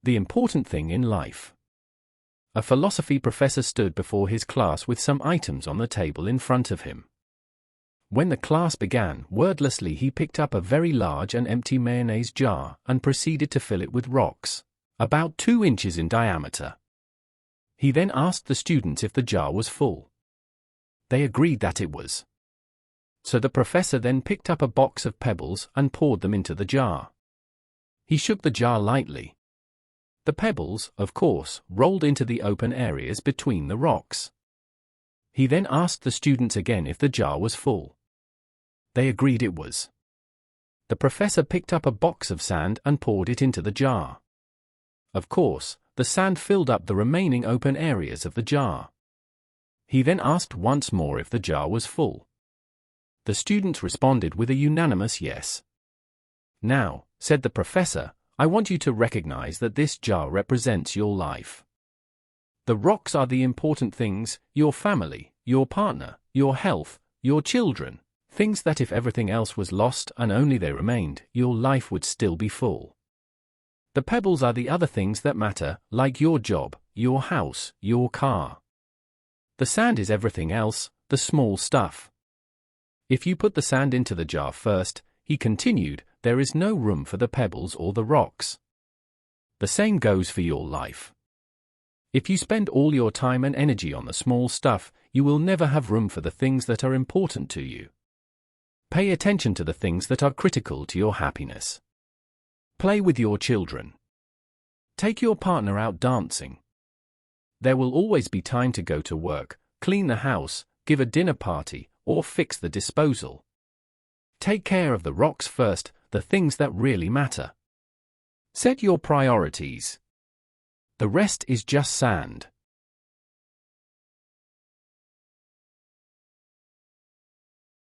The important thing in life. A philosophy professor stood before his class with some items on the table in front of him. When the class began, wordlessly he picked up a very large and empty mayonnaise jar and proceeded to fill it with rocks, about 2 inches in diameter. He then asked the students if the jar was full. They agreed that it was. So the professor then picked up a box of pebbles and poured them into the jar. He shook the jar lightly. The pebbles, of course, rolled into the open areas between the rocks. He then asked the students again if the jar was full. They agreed it was. The professor picked up a box of sand and poured it into the jar. Of course, the sand filled up the remaining open areas of the jar. He then asked once more if the jar was full. The students responded with a unanimous yes. "Now," said the professor, "I want you to recognize that this jar represents your life. The rocks are the important things, your family, your partner, your health, your children, things that if everything else was lost and only they remained, your life would still be full. The pebbles are the other things that matter, like your job, your house, your car. The sand is everything else, the small stuff. If you put the sand into the jar first," he continued, "there is no room for the pebbles or the rocks. The same goes for your life. If you spend all your time and energy on the small stuff, you will never have room for the things that are important to you. Pay attention to the things that are critical to your happiness. Play with your children. Take your partner out dancing. There will always be time to go to work, clean the house, give a dinner party, or fix the disposal. Take care of the rocks first, the things that really matter. Set your priorities. The rest is just sand."